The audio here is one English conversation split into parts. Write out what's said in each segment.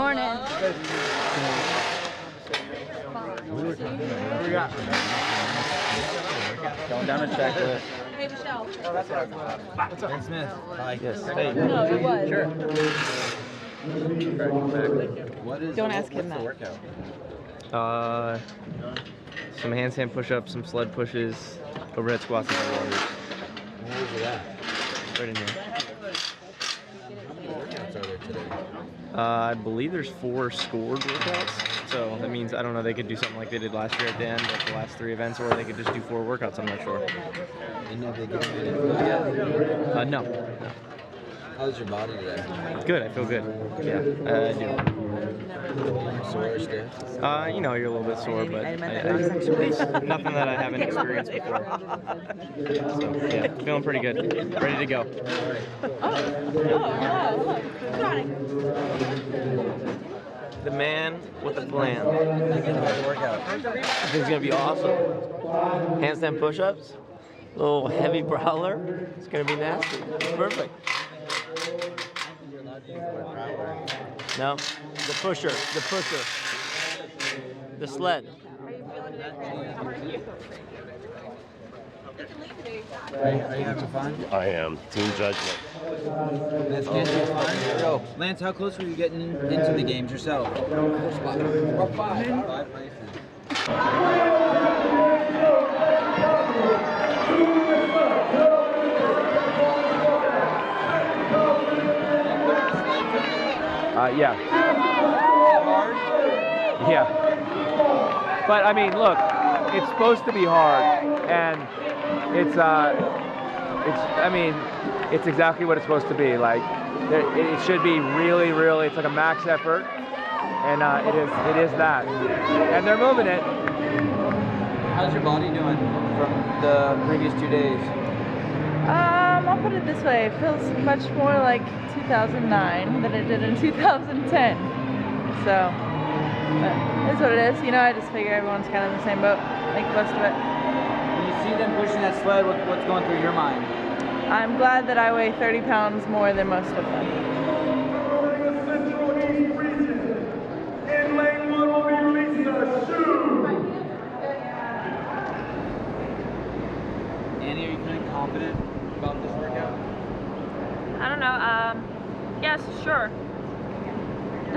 morning. What we got? Going down a checklist. Hey, Michelle. What's up? Ben Smith. Hi. Yes. Hey. No, it was. Sure. What is? Don't ask him what's that. the workout? Some handstand push-ups, some sled pushes, overhead squats, and overwaters. Where is it at? Right in here. How many workouts are there today? I believe there's 4 scored workouts. So that means, I don't know, they could do something like they did last year at the end, like the last 3 events, or they could just do 4 workouts, I'm not sure. And have they given you any food yet? No. How's your body today? Good, I feel good. Yeah, I do. Sore still? You know, you're a little bit sore, but it's nothing that I haven't experienced before. So, yeah, feeling pretty good. Ready to go. The man with the plan. Workout. I think it's gonna be awesome. Handstand push-ups, little heavy brawler. It's gonna be nasty. Perfect. No, the pusher, the sled. Are you having fun? I am. Team judgment. Lance, can't you fun? Yo, Lance, how close were you getting into the games yourself? What, 5? 5 Yeah. Yeah. But I mean, look, it's supposed to be hard, and it's exactly what it's supposed to be. Like, it should be really, it's like a max effort, and it is that. And they're moving it. How's your body doing from the previous 2 days? I'll put it this way. It feels much more like 2009 than it did in 2010. So, it's what it is. You know, I just figure everyone's kind of in the same boat. Make the most of it. When you see them pushing that sled, what's going through your mind? I'm glad that I weigh 30 pounds more than most of them. Annie, are you feeling confident about this workout? I don't know. Yes, sure. I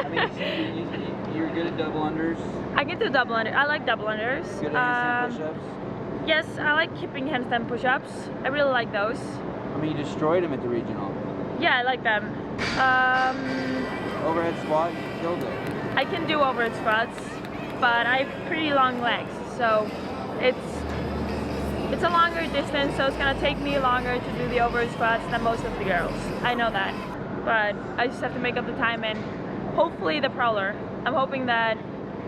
mean, you're good at double unders. I can do double under. I like double unders. Good at handstand push-ups. Yes, I like keeping handstand push-ups. I really like those. I mean, you destroyed them at the regional. Yeah, I like them. Overhead squat, you killed it. I can do overhead squats, but I have pretty long legs, so it's a longer distance, so it's gonna take me longer to do the overhead squats than most of the girls. I know that, but I just have to make up the time and hopefully the prowler. I'm hoping that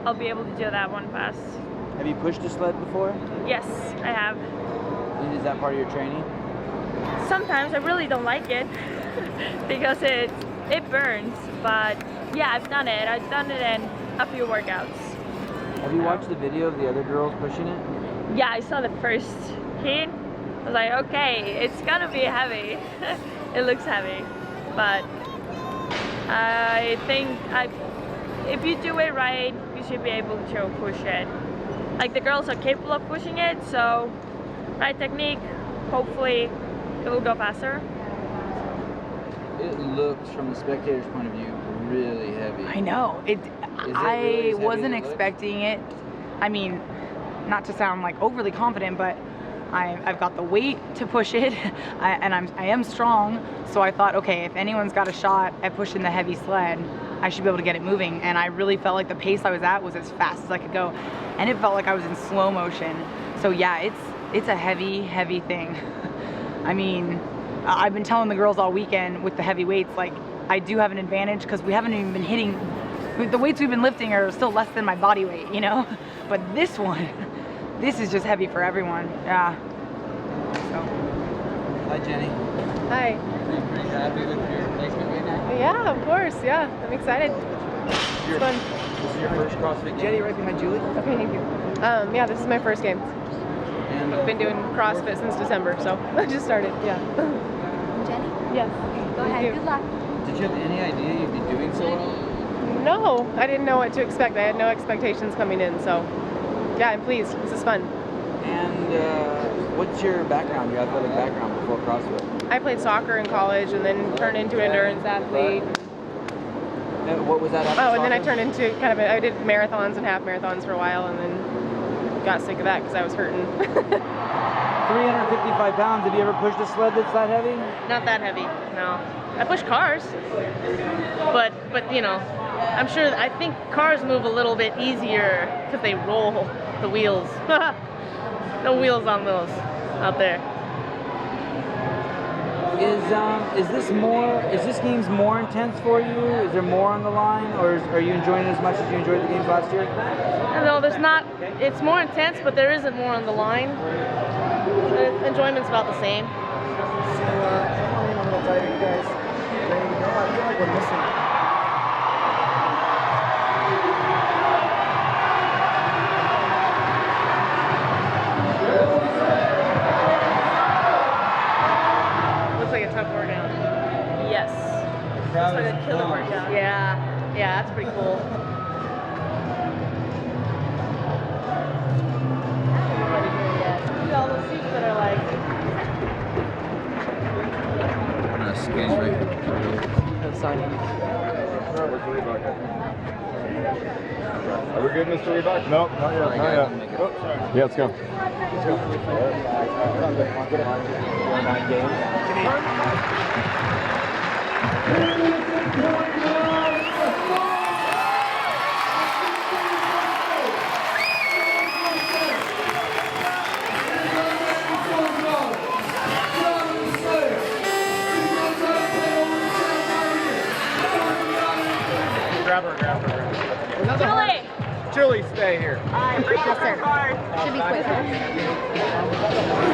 I'll be able to do that one fast. Have you pushed a sled before? Yes, I have. And is that part of your training? Sometimes I really don't like it because it burns, but yeah, I've done it. I've done it in a few workouts. Have you watched the video of the other girls pushing it? Yeah, I saw the first heat. I was like, okay, it's gonna be heavy. It looks heavy, but I think if you do it right, you should be able to push it. Like, the girls are capable of pushing it, so right technique, hopefully it will go faster. It looks, from the spectator's point of view, really heavy. I know. I wasn't expecting it. I mean, not to sound like overly confident, but I've got the weight to push it, and I am strong. So I thought, okay, if anyone's got a shot at pushing the heavy sled, I should be able to get it moving. And I really felt like the pace I was at was as fast as I could go, and it felt like I was in slow motion. So yeah, it's a heavy thing. I mean, I've been telling the girls all weekend with the heavy weights, like, I do have an advantage because we haven't even been hitting, the weights we've been lifting are still less than my body weight, you know? But this one, this is just heavy for everyone, yeah. So. Hi, Jenny. Hi. Are you pretty happy with your placement right now? Yeah, of course, yeah. I'm excited. It's fun. This is your first CrossFit game? Jenny, right behind Julie. Okay, thank you. Yeah, this is my first game. And I've been doing CrossFit since December, so I just started, yeah. Jenny? Yes. Go ahead, good luck. did you have any idea you'd be doing so well? No, I didn't know what to expect. I had no expectations coming in, so yeah, I'm pleased. This is fun. And what's your background, your athletic background before CrossFit? I played soccer in college and then turned into an endurance athlete. What was that after Oh, and then I soccer? turned into I did marathons and half marathons for a while, and then got sick of that because I was hurting. 355 pounds. Have you ever pushed a sled that's that heavy? Not that heavy, no. I push cars, but you know, I think cars move a little bit easier because they roll the wheels. No wheels on those out there. Is this game's more intense for you? Is there more on the line, or are you enjoying it as much as you enjoyed the games last year? No, there's not. It's more intense, but there isn't more on the line. The enjoyment's about the same. So, I'm a little tired. You guys ready to go? I feel like we're missing. Looks like a tough workout. Yes. Looks like a killer workout. Yeah, that's pretty cool. Look at all those seats that are like. Are we good, Mr. Reebok? Nope, not yet. Not yet. Oh, sorry. Yeah, let's go. Let's Grab her. Julie! Julie, stay here. Yes, sir. Should be quick.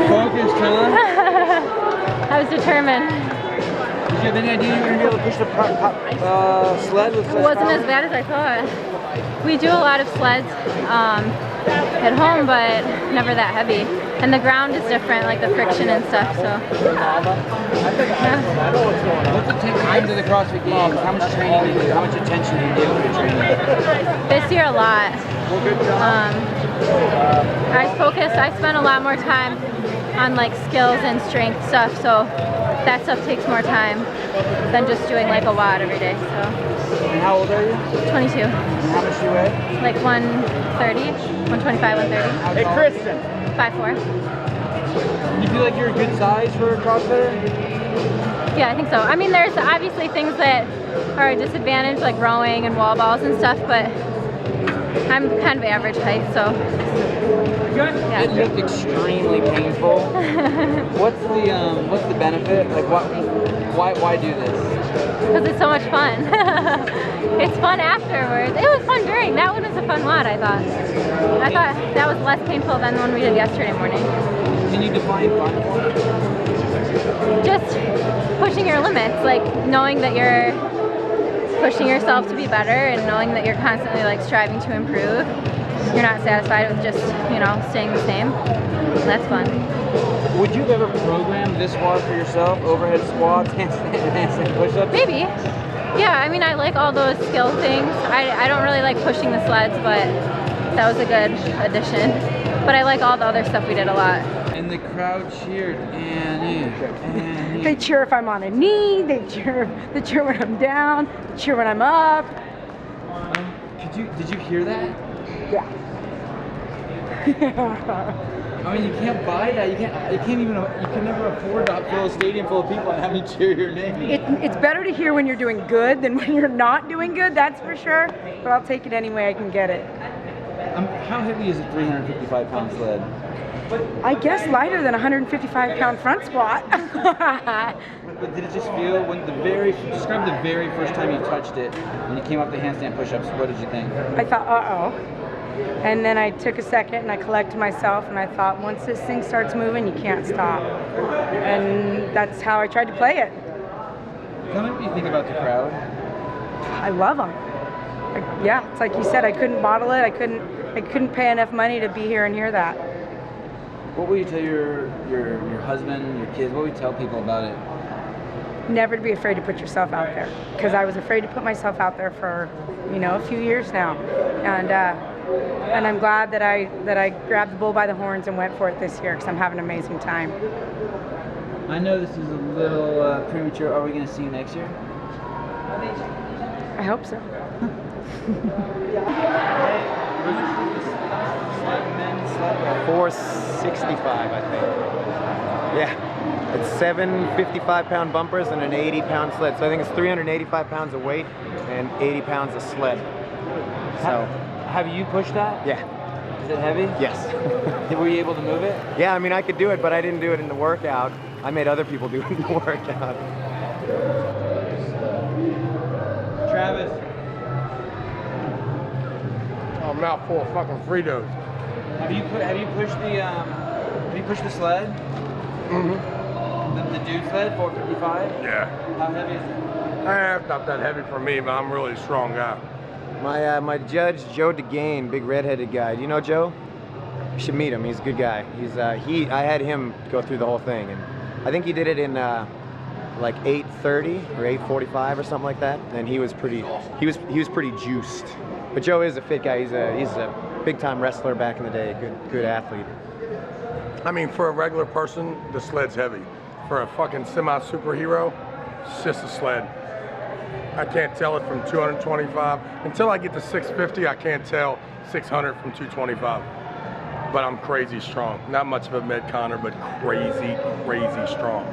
Focused, huh? I was determined. Did you have any idea you were going to be able to push the sled with such It wasn't power? as bad as I thought. We do a lot of sleds at home, but never that heavy. And the ground is different, like the friction and stuff, so. Yeah. What's it take to get into the CrossFit Games? How much training do you do? How much attention do you give to training? This year a lot. I spent a lot more time on like skills and strength stuff, so that stuff takes more time than just doing like a WOD every day, so. And how old are you? 22. And how much do you weigh? Like 130, 125, 130. Hey, Kristen. 5'4". You feel like you're a good size for a CrossFitter? Yeah, I think so. I mean, there's obviously things that are a disadvantage, like rowing and wall balls and stuff, but I'm kind of average height, so. Yeah. It looked extremely painful. What's the benefit? Like, why do this? Because it's so much fun. It's fun afterwards. It was fun during. That one was a fun WOD, I thought. I thought that was less painful than the one we did yesterday morning. Can you define fun for me? Just pushing your limits, like knowing that you're pushing yourself to be better and knowing that you're constantly like striving to improve. You're not satisfied with just, staying the same. That's fun. Would you have ever programmed this WOD for yourself? Overhead squats, handstand push-ups? Maybe. Yeah, I mean, I like all those skill things. I don't really like pushing the sleds, but that was a good addition. But I like all the other stuff we did a lot. And the crowd cheered, Annie. They cheer if I'm on a knee, they cheer when I'm down, they cheer when I'm up. Did you hear that? Yeah. I mean, you can't buy that. You can never afford to fill a stadium full of people and have me cheer your name. It's better to hear when you're doing good than when you're not doing good, that's for sure. But I'll take it any way I can get it. How heavy is a 355-pound sled? I guess lighter than a 155-pound front squat. But did it just feel describe the very first time you touched it when you came up the handstand push-ups? What did you think? I thought, uh-oh. And then I took a second and I collected myself and I thought, once this thing starts moving, you can't stop. And that's how I tried to play it. Tell me what you think about the crowd. I love them. Yeah, it's like you said, I couldn't bottle it. I couldn't pay enough money to be here and hear that. What will you tell your husband, your kids? What will you tell people about it? never to be afraid to put yourself out there, because I was afraid to put myself out there for, you know, a few years now, and I'm glad that I grabbed the bull by the horns and went for it this year, because I'm having an amazing time. I know this is a little premature. Are we going to see you next year? I hope so. 465, I think. Yeah, it's 7 55-pound bumpers and an 80-pound sled. So I think it's 385 pounds of weight and 80 pounds of sled. So, have you pushed that? Yeah. Is it heavy? Yes. Were you able to move it? Yeah, I mean, I could do it, but I didn't do it in the workout. I made other people do it in the workout. Travis. Oh, mouthful of fucking Fritos. Have you pushed the sled? Mm-hmm. The dude sled, 455? Yeah. How heavy is it? It's not that heavy for me, but I'm really a strong guy. My judge, Joe DeGain, big redheaded guy. Do you know Joe? You should meet him. He's a good guy. I had him go through the whole thing, and I think he did it in like 8:30 or 8:45 or something like that. And he was pretty juiced. But Joe is a fit guy. He's a big time wrestler back in the day. Good athlete. I mean, for a regular person, the sled's heavy. For a fucking semi-superhero, it's just a sled. I can't tell it from 225. Until I get to 650, I can't tell 600 from 225. But I'm crazy strong. Not much of a Metconer, but crazy, crazy strong.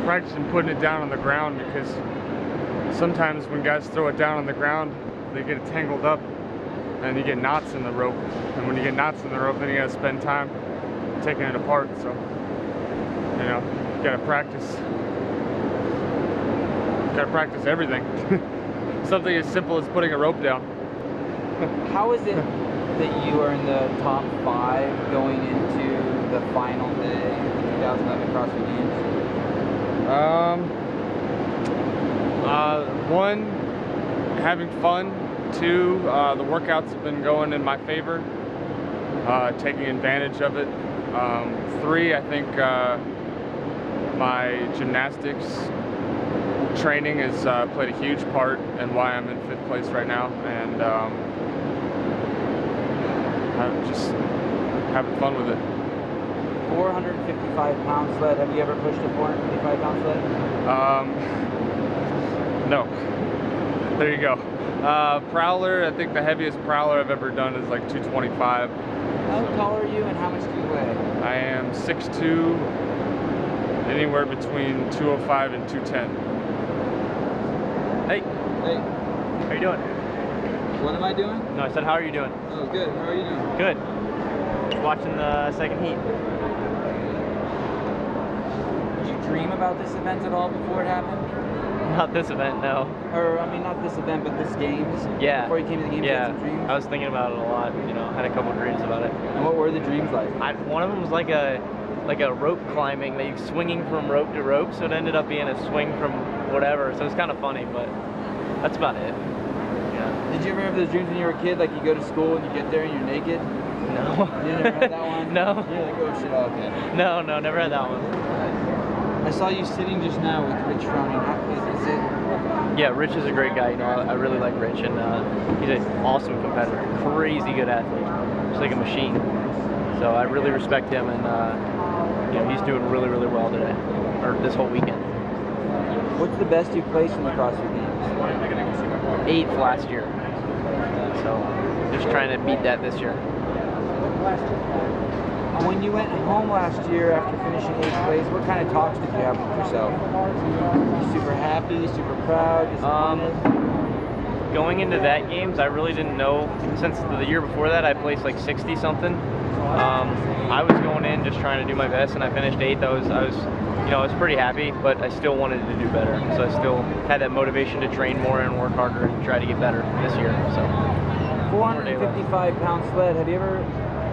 Practicing putting it down on the ground, because sometimes when guys throw it down on the ground, they get tangled up and you get knots in the rope. And when you get knots in the rope, then you gotta spend time taking it apart. So, you know, you gotta practice. Gotta practice everything. Something as simple as putting a rope down. How is it that you are in the top 5 going into the final day of the 2011 CrossFit Games? One, having fun. 2, the workouts have been going in my favor, taking advantage of it. 3, I think my gymnastics training has played a huge part in why I'm in 5th place right now, and I'm just having fun with it. 455-pound sled. Have you ever pushed a 455-pound sled? No. There you go. Prowler, I think the heaviest prowler I've ever done is like 225. How tall are you and how much do you weigh? I am 6'2", anywhere between 205 and 210. Hey. Hey. How you doing? What am I doing? No, I said, how are you doing? Oh, good. How are you doing? Good. Just watching the second heat. Did you dream about this event at all before it happened? Not this event, no. Or, I mean, not this event, but this games? Yeah. Before you came to the games, you had some dreams? I was thinking about it a lot, you know, had a couple dreams about it. And what were the dreams like? One of them was like a rope climbing, like swinging from rope to rope, so it ended up being a swing from whatever, so it's kind of funny, but that's about it. Yeah. Did you ever have those dreams when you were a kid, like you go to school and you get there and you're naked? No. You never had that one? No. You're like, oh shit, okay. No, never had that one. I saw you sitting just now with Rich Froning. Is it? Yeah, Rich is a great guy. You know, I really like Rich, and he's an awesome competitor, crazy good athlete, just like a machine. So I really respect him, and you know, he's doing really, really well today, or this whole weekend. What's the best you've placed in the CrossFit Games? 8th last year. So just trying to beat that this year. When you went home last year after finishing 8th place, what kind of talks did you have with yourself? Were you super happy, super proud, disappointed? Going into that games, I really didn't know. Since the year before that, I placed like 60 something. I was going in just trying to do my best, and I finished 8th. I was pretty happy, but I still wanted to do better. So I still had that motivation to train more and work harder and try to get better this year. So 455-pound sled. Have you ever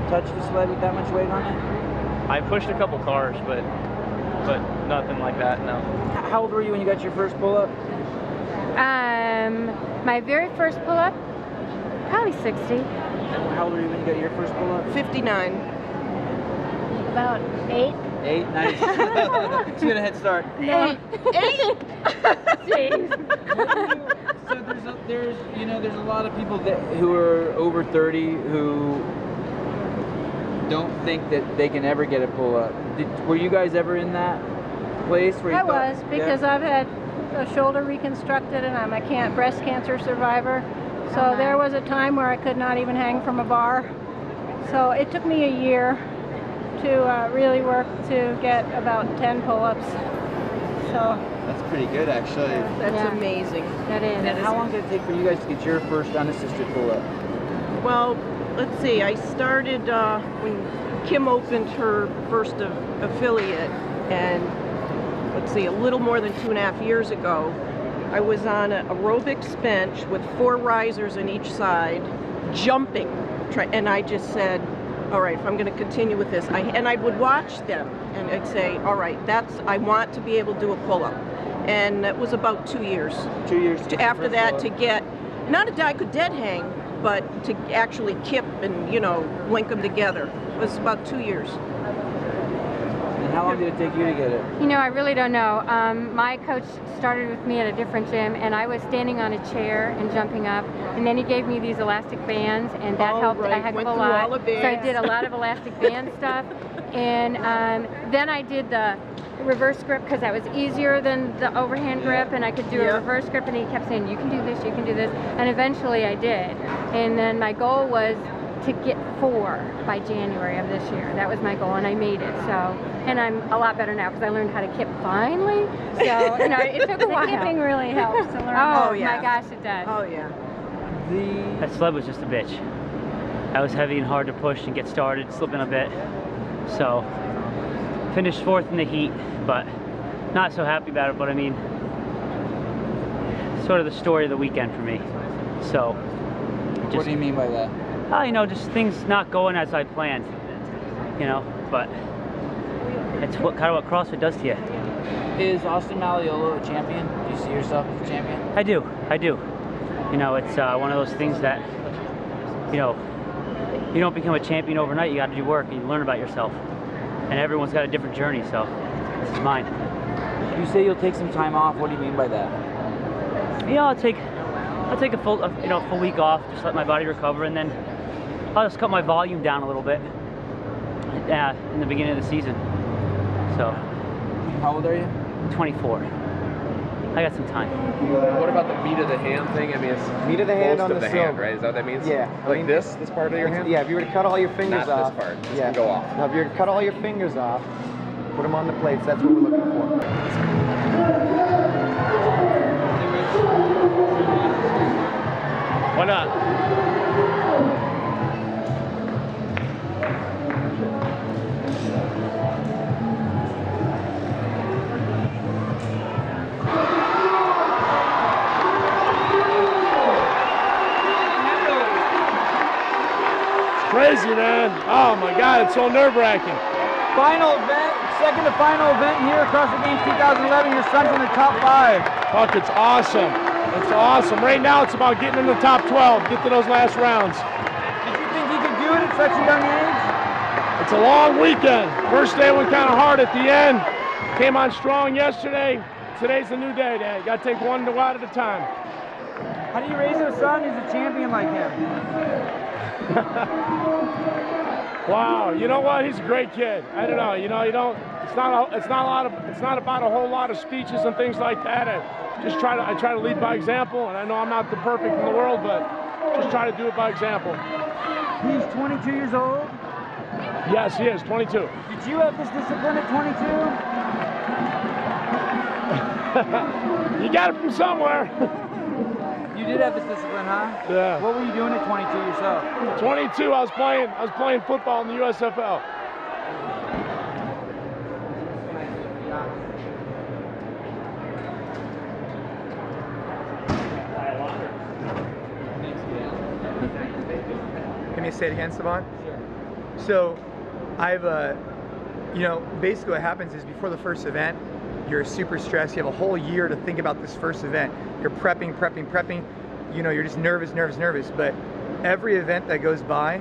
touched a sled with that much weight on it? I pushed a couple cars, but nothing like that, no. How old were you when you got your first pull-up? My very first pull-up, probably 60. And how old were you when you got your first pull-up? 59. About 8. 8, nice. Let's get a head start. No. 8? So there's a lot of people who are over 30 who don't think that they can ever get a pull-up. Were you guys ever in that place where you I was, because I've had a shoulder reconstructed and I'm a breast cancer survivor. So there was a time where I could not even hang from a bar. So it took me a year to really work to get about 10 pull-ups. So that's pretty good, actually. That's amazing. That is. And how long did it take for you guys to get your first unassisted pull-up? Well, let's see. I started when Kim opened her first affiliate, and let's see, a little more than 2.5 years ago, I was on an aerobics bench with 4 risers on each side, jumping, and I just said, all right, if I'm going to continue with this, and I would watch them, and I'd say, all right, I want to be able to do a pull-up. And it was about 2 years. 2 years. After that, to get, not that I could dead hang, but to actually kip and, link them together. It was about 2 years. And how long did it take you to get it? I really don't know. My coach started with me at a different gym, and I was standing on a chair and jumping up, and then he gave me these elastic bands, and that helped a heck of a lot. So I did a lot of elastic band stuff, and then I did the reverse grip because that was easier than the overhand grip, and I could do a reverse grip, and he kept saying, you can do this, you can do this, and eventually I did. And then my goal was to get 4 by January of this year. That was my goal, and I made it. So, and I'm a lot better now because I learned how to kip finally. So, it took a while. The kipping really helps to learn. Oh my gosh, it does. Oh yeah. That sled was just a bitch. I was heavy and hard to push and get started, slipping a bit. So, finished 4th in the heat, but not so happy about it. But I mean, sort of the story of the weekend for me. So, What do you mean by that? Just things not going as I planned, but it's kind of what CrossFit does to you. Is Austin Malleolo a champion? Do you see yourself as a champion? I do. It's one of those things that, you don't become a champion overnight. You got to do work and you learn about yourself. And everyone's got a different journey, so this is mine. You say you'll take some time off. What do you mean by that? I'll take a full week off, just let my body recover, and then I'll just cut my volume down a little bit in the beginning of the season. So. How old are you? 24. I got some time. What about the meat of the hand thing? I mean, it's meat of the hand most on of the the hand, silver. right? Is that what that means? Yeah. Like this part of your hand? Yeah, if you were to cut all your fingers Not off. this part. This can go off. Now, if you were to cut all your fingers off, put them on the plates, that's what we're looking for. Why not? Crazy, man. Oh my God, it's so nerve-wracking. Final event, second to final event here, CrossFit Games 2011. Your son's in the top 5. Fuck, it's awesome. It's awesome. Right now, it's about getting in the top 12, get to those last rounds. Did you think you could do it at such a young age? It's a long weekend. First day went kind of hard at the end. Came on strong yesterday. Today's a new day, Dad. Got to take one out at a time. How do you raise a son who's a champion like him? Wow, you know what? He's a great kid. I don't know. It's not about a whole lot of speeches and things like that. I try to lead by example, and I know I'm not the perfect in the world, but just try to do it by example. He's 22 years old? Yes, he is, 22. Did you have this discipline at 22? You got it from somewhere. You did have this discipline, huh? Yeah. What were you doing at 22 yourself? 22, I was playing football in the USFL. Can you say it again, Savon? Sure. So, you know, basically what happens is before the first event, you're super stressed. You have a whole year to think about this first event. You're prepping. You know, you're just nervous. But every event that goes by,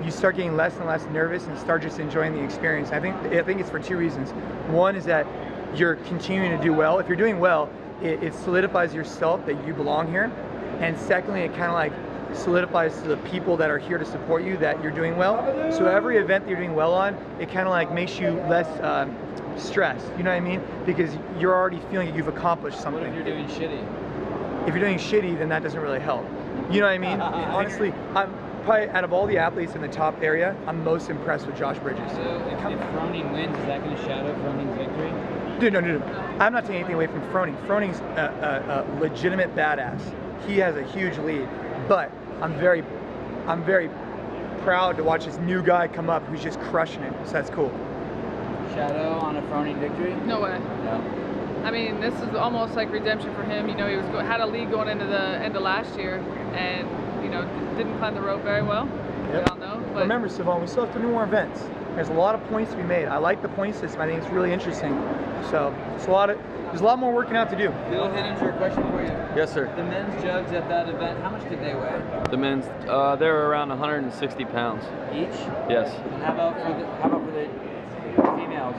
you start getting less and less nervous and start just enjoying the experience. I think it's for two reasons. One is that you're continuing to do well. If you're doing well, it solidifies yourself that you belong here. And secondly, it kind of like solidifies to the people that are here to support you that you're doing well. So every event that you're doing well on, it kind of like makes you less stressed. You know what I mean? Because you're already feeling that you've accomplished something. What if you're doing shitty? If you're doing shitty, then that doesn't really help. You know what I mean? Honestly, I'm probably out of all the athletes in the top area, I'm most impressed with Josh Bridges. So if Froning wins, is that going to shadow Froning's victory? Dude, no. I'm not taking anything away from Froning. Froning's a legitimate badass. He has a huge lead, but I'm very proud to watch this new guy come up who's just crushing it. So that's cool. Shadow on a Froning victory? No way. No. I mean, this is almost like redemption for him. You know, he had a lead going into the end of last year, and you know, didn't climb the rope very well. Yep. We all know. But remember, Savon, we still have to do more events. There's a lot of points to be made. I like the point system. I think it's really interesting. So there's a lot more working out to do. Bill Henninger, question for you. Yes, sir. The men's jugs at that event, how much did they weigh? The men's, they were around 160 pounds. Each? Yes. And how about for the females?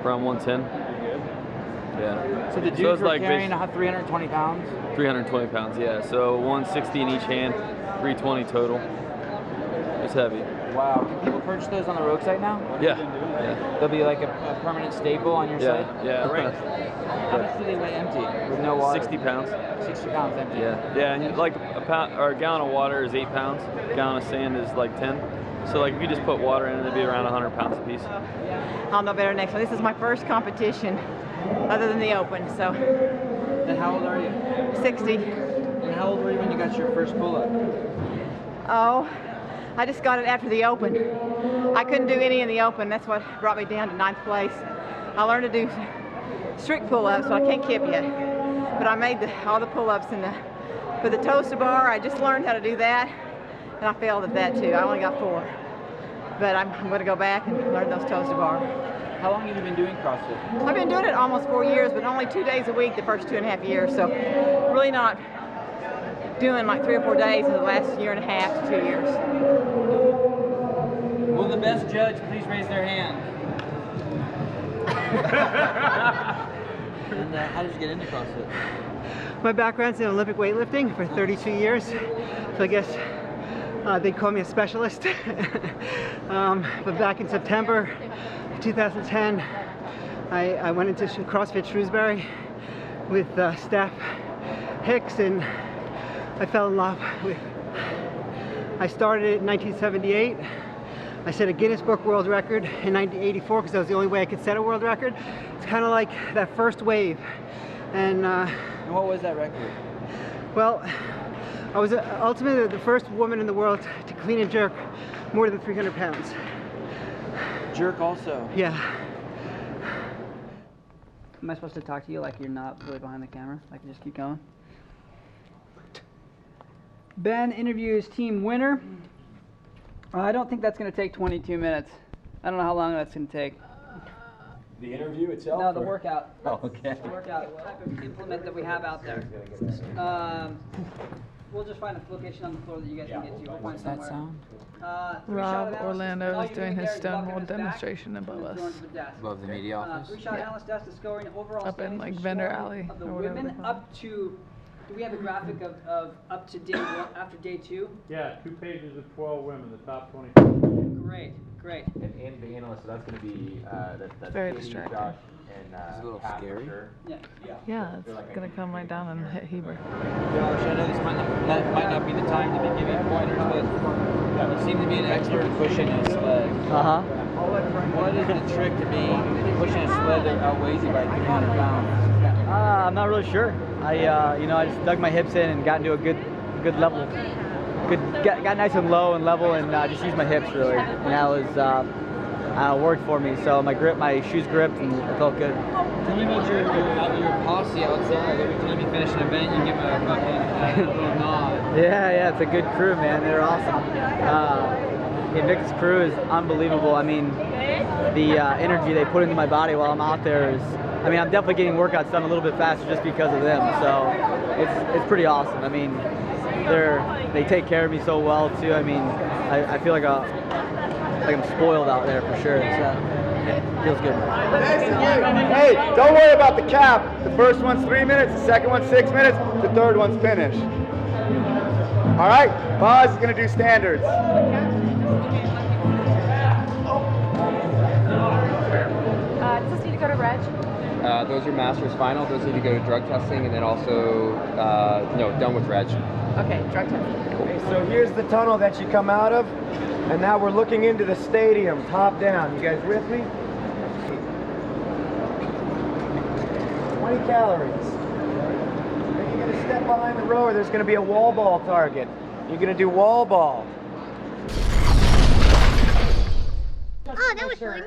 Around 110. Yeah. So the dudes it's were like carrying 320 pounds? 320 pounds, yeah. So 160 in each hand, 320 total. It's heavy. Wow. Can people purchase those on the Rogue site now? Yeah. They'll be like a permanent staple on your site? Yeah, right. How much do they weigh empty with no water? 60 pounds. 60 pounds empty. Yeah, and like a pound or a gallon of water is 8 pounds. A gallon of sand is like 10. So like if you just put water in it, it'd be around 100 pounds a piece. I'll know better next one. This is my first competition other than the Open, so. And how old are you? 60. And how old were you when you got your first pull-up? Oh, I just got it after the Open. I couldn't do any in the Open. That's what brought me down to 9th place. I learned to do strict pull-ups, so I can't kip yet. But I made all the pull-ups for the toaster bar. I just learned how to do that, and I failed at that too. I only got 4. But I'm going to go back and learn those toaster bar. How long have you been doing CrossFit? I've been doing it almost 4 years, but only 2 days a week the first 2.5 years. So really not doing like 3 or 4 days in the last 1.5 to 2 years. Will the best judge please raise their hand? And how did you get into CrossFit? My background's in Olympic weightlifting for 32 years, so I guess they'd call me a specialist. But back in September 2010, I went into CrossFit Shrewsbury with Steph Hicks, and I fell in love with. I started in 1978. I set a Guinness Book World Record in 1984 because that was the only way I could set a world record. It's kind of like that first wave. And what was that record? Well, I was ultimately the first woman in the world to clean and jerk more than 300 pounds. Jerk also? Yeah. Am I supposed to talk to you like you're not really behind the camera? I can just keep going? Ben interviews team winner. I don't think that's going to take 22 minutes. I don't know how long that's going to take. The interview itself? No, the workout. Oh, okay. The workout type of implement that we have out there. We'll just find a location on the floor that you guys can get to. What's that sound? 3-shot Rob analysis. Orlando All is you doing need his there is walk Stonewall up his back, demonstration above us. Above the media office? 3-shot analysis desk is scoring overall Up in standings like for Vendor scoring Alley of the or whatever women they call it. up to. Do we have a graphic of up to day 1 after day 2? Yeah, 2 pages of 12 women, the top 20. Great, great. And the analyst, so that's going to be that's Very Katie, distracting. Josh, and It's a little Pat, scary. for sure. Yeah, it's gonna come right down and hit Heber. Josh, I know this might not be the time to be giving pointers, but you seem to be an expert at pushing a sled. What is the trick to be pushing a sled that outweighs you by 300 pounds? I'm not really sure. I just dug my hips in and got into a good level. Got nice and low and level, and just used my hips really, and that was worked for me. So my shoes gripped, and it felt good. Tell me about your posse outside. Every time you finish an event, you give a fucking little nod. Yeah, it's a good crew, man. They're awesome. Invictus crew is unbelievable. I mean, the energy they put into my body while I'm out there is. I mean, I'm definitely getting workouts done a little bit faster just because of them. So it's pretty awesome. I mean, they take care of me so well too. I mean, I feel like I'm spoiled out there for sure. So it feels good. Hey, don't worry about the cap. The first one's 3 minutes, the second one's 6 minutes, the third one's finished. All right, Boz is gonna do standards. Does this need to go to Reg? Those are Masters final. Those need to go to drug testing, and then also, done with Reg. Okay, drug testing. Okay, so here's the tunnel that you come out of, and now we're looking into the stadium, top down. You guys with me? 20 calories. Then you're gonna step behind the rower. There's gonna be a wall ball target. You're gonna do wall ball. Oh, that was fun.